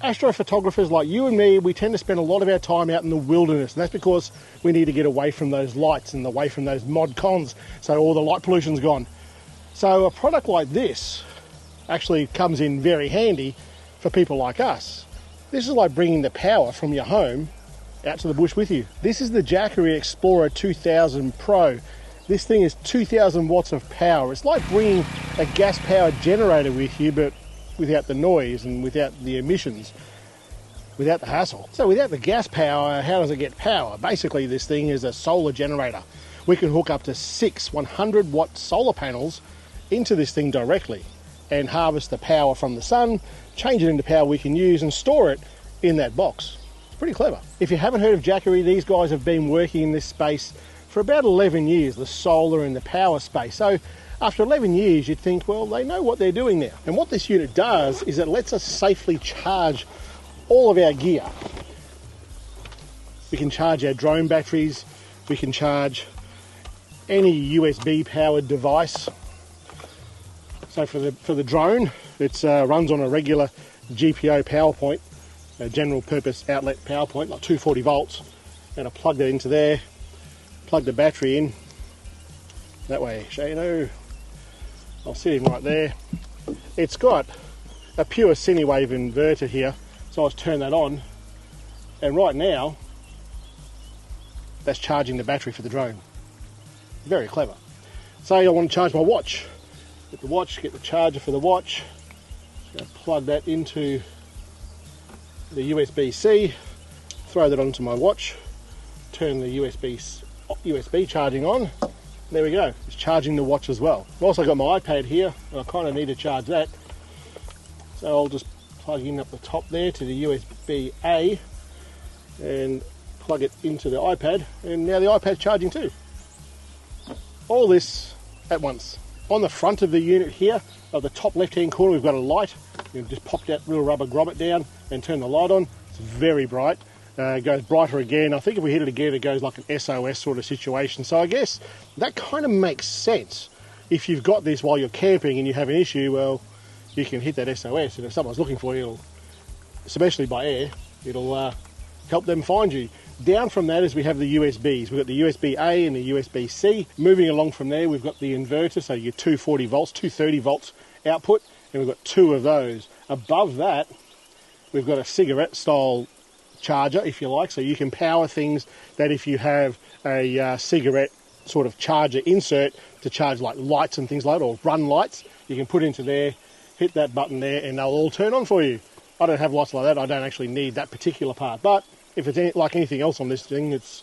Astrophotographers like you and me, we tend to spend a lot of our time out in the wilderness, and that's because we need to get away from those lights and away from those mod cons, so all the light pollution's gone. So a product like this actually comes in very handy for people like us. This is like bringing the power from your home out to the bush with you. This is the Jackery SG2000 Pro. This thing is 2,000 watts of power. It's like bringing a gas-powered generator with you, but without the noise and without the emissions, without the hassle. So without the gas power, how does it get power? Basically, this thing is a solar generator. We can hook up to 6 100-watt solar panels into this thing directly and harvest the power from the sun, change it into power we can use and store it in that box. It's pretty clever. If you haven't heard of Jackery, these guys have been working in this space for about 11 years, the solar and the power space. So after 11 years, you'd think, well, they know what they're doing now. And what this unit does is it lets us safely charge all of our gear. We can charge our drone batteries, we can charge any USB powered device. So for the drone, it runs on a regular GPO power point, a general purpose outlet power point, like 240 volts. And I plug that into there, plug the battery in. That way, so you know, I'll sit him right there. It's got a pure Cinewave inverter here, so I'll just turn that on, and right now that's charging the battery for the drone. Very clever. Say I want to charge my watch. Get the watch, get the charger for the watch. Just going to plug that into the USB-C, throw that onto my watch, turn the USB charging on. There we go, it's charging the watch as well. I've also got my iPad here, and I kind of need to charge that. So I'll just plug in up the top there to the USB-A and plug it into the iPad, and now the iPad's charging too. All this at once. On the front of the unit here, at the top left-hand corner, we've got a light. You can just pop that little rubber grommet down and turn the light on. It's very bright. It goes brighter again. I think if we hit it again, it goes like an SOS sort of situation. So I guess that kind of makes sense. If you've got this while you're camping and you have an issue, well, you can hit that SOS, and if someone's looking for you, especially by air, it'll help them find you. Down from that is we have the USBs. We've got the USB-A and the USB-C. Moving along from there, we've got the inverter, so your 240 volts, 230 volts output, and we've got 2 of those. Above that, we've got a cigarette style charger, if you like, so you can power things that if you have a cigarette sort of charger insert to charge like lights and things like that, or run lights, you can put into there, hit that button there, and they'll all turn on for you. I don't have lights like that. I don't actually need that particular part, but if it's like anything else on this thing, it's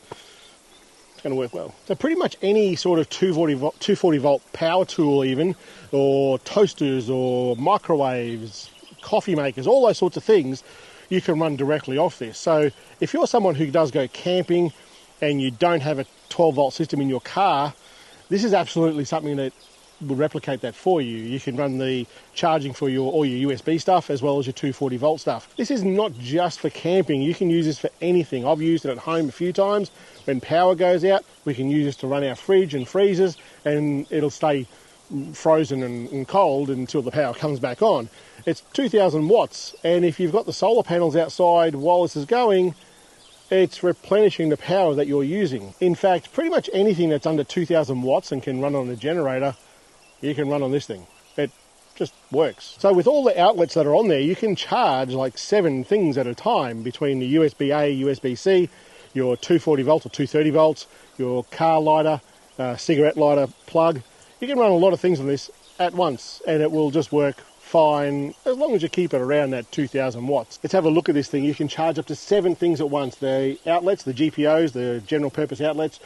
going to work well. So pretty much any sort of 240 volt power tool even, or toasters or microwaves, coffee makers, all those sorts of things, you can run directly off this. So if you're someone who does go camping and you don't have a 12 volt system in your car, this is absolutely something that will replicate that for you. You can run the charging for all your USB stuff as well as your 240 volt stuff. This is not just for camping. You can use this for anything. I've used it at home a few times. When power goes out, we can use this to run our fridge and freezers, and it'll stay frozen and cold until the power comes back on. It's 2,000 watts, and if you've got the solar panels outside while this is going, it's replenishing the power that you're using. In fact, pretty much anything that's under 2,000 watts and can run on a generator, you can run on this thing. It just works. So with all the outlets that are on there, you can charge like 7 things at a time between the USB-A, USB-C, your 240 volts or 230 volts, your car lighter, cigarette lighter plug. You can run a lot of things on this at once, and it will just work fine as long as you keep it around that 2,000 watts. Let's have a look at this thing. You can charge up to 7 things at once. The outlets, the GPOs, the general purpose outlets,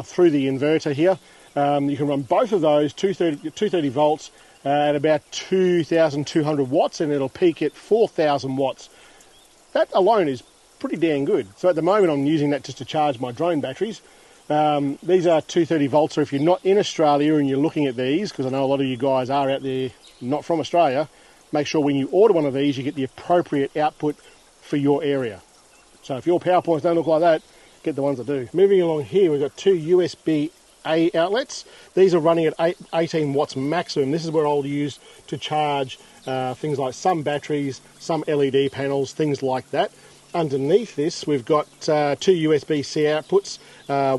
through the inverter here. You can run both of those 230 volts at about 2,200 watts, and it'll peak at 4,000 watts. That alone is pretty damn good. So at the moment I'm using that just to charge my drone batteries. These are 230 volts, so if you're not in Australia and you're looking at these, because I know a lot of you guys are out there not from Australia, make sure when you order one of these you get the appropriate output for your area. So if your PowerPoints don't look like that, get the ones that do. Moving along here, we've got 2 USB A outlets. These are running at 18 watts maximum. This is what I'll use to charge things like some batteries, some LED panels, things like that. Underneath this, we've got two USB-C outputs,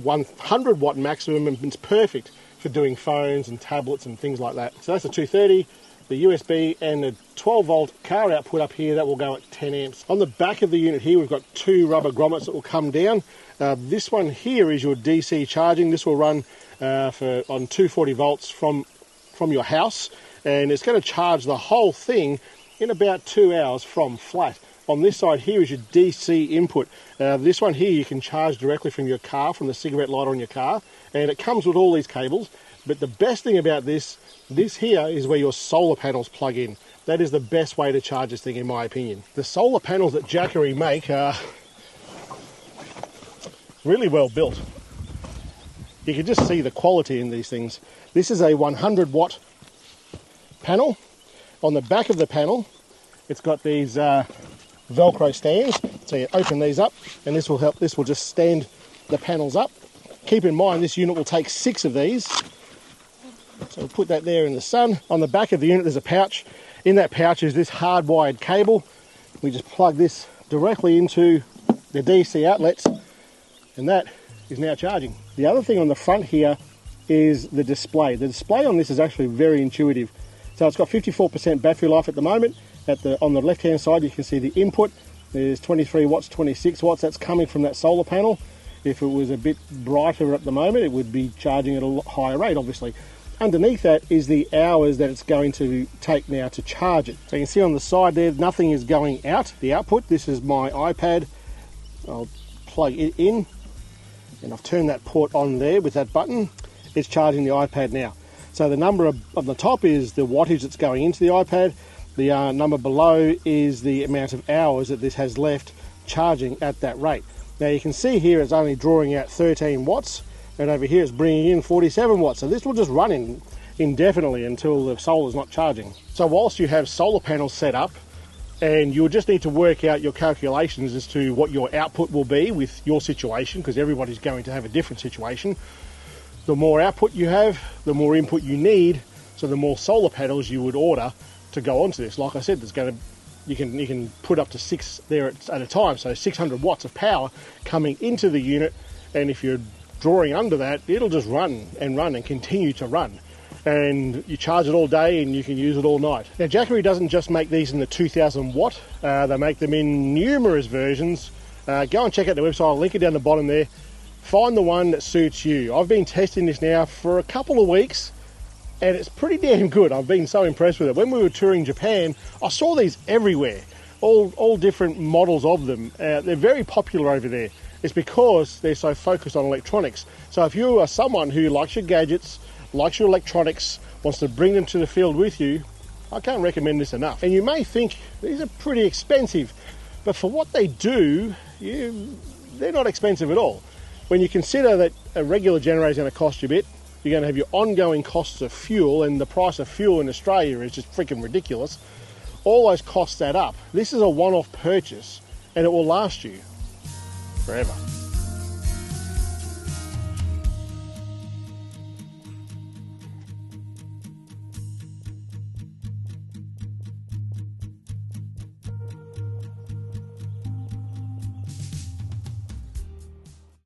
100 watt maximum, and it's perfect for doing phones and tablets and things like that. So that's the 230, the USB, and the 12 volt car output up here that will go at 10 amps. On the back of the unit here, we've got two rubber grommets that will come down. This one here is your DC charging. This will run on 240 volts from your house, and it's going to charge the whole thing in about 2 hours from flat. On this side here is your DC input. This one here you can charge directly from your car, from the cigarette lighter on your car, and it comes with all these cables. But the best thing about this here is where your solar panels plug in. That is the best way to charge this thing, in my opinion. The solar panels that Jackery make are really well built. You can just see the quality in these things. This is a 100 watt panel. On the back of the panel, it's got these Velcro stands, so you open these up and this will help. This will just stand the panels up. Keep in mind this unit will take 6 of these, so we'll put that there in the sun. On the back of the unit there's a pouch. In that pouch is this hardwired cable. We just plug this directly into the DC outlets, and that is now charging. The other thing on the front here is the display. The display on this is actually very intuitive. So it's got 54% battery life at the moment. On the left hand side you can see the input. There's 23 watts, 26 watts. That's coming from that solar panel. If it was a bit brighter at the moment, it would be charging at a lot higher rate, obviously. Underneath that is the hours that it's going to take now to charge it. So you can see on the side there, nothing is going out, the output. This is my iPad. I'll plug it in, and I've turned that port on there with that button. It's charging the iPad now. So the number on the top is the wattage that's going into the iPad. The number below is the amount of hours that this has left charging at that rate. Now you can see here it's only drawing out 13 watts, and over here it's bringing in 47 watts. So this will just run indefinitely until the solar's not charging. So whilst you have solar panels set up, and you'll just need to work out your calculations as to what your output will be with your situation, because everybody's going to have a different situation. The more output you have, the more input you need, so the more solar panels you would order to go onto this. Like I said, you can put up to 6 there at a time, so 600 watts of power coming into the unit, and if you're drawing under that, it'll just run and continue to run. And you charge it all day and you can use it all night. Now Jackery doesn't just make these in the 2000 watt, they make them in numerous versions. Go and check out their website, I'll link it down the bottom there. Find the one that suits you. I've been testing this now for a couple of weeks and it's pretty damn good. I've been so impressed with it. When we were touring Japan, I saw these everywhere, all different models of them. They're very popular over there. It's because they're so focused on electronics. So if you are someone who likes your gadgets, likes your electronics, wants to bring them to the field with you, I can't recommend this enough. And you may think these are pretty expensive, but for what they do, they're not expensive at all. When you consider that a regular generator is going to cost you a bit, you're going to have your ongoing costs of fuel, and the price of fuel in Australia is just freaking ridiculous. All those costs add up. This is a one-off purchase, and it will last you forever.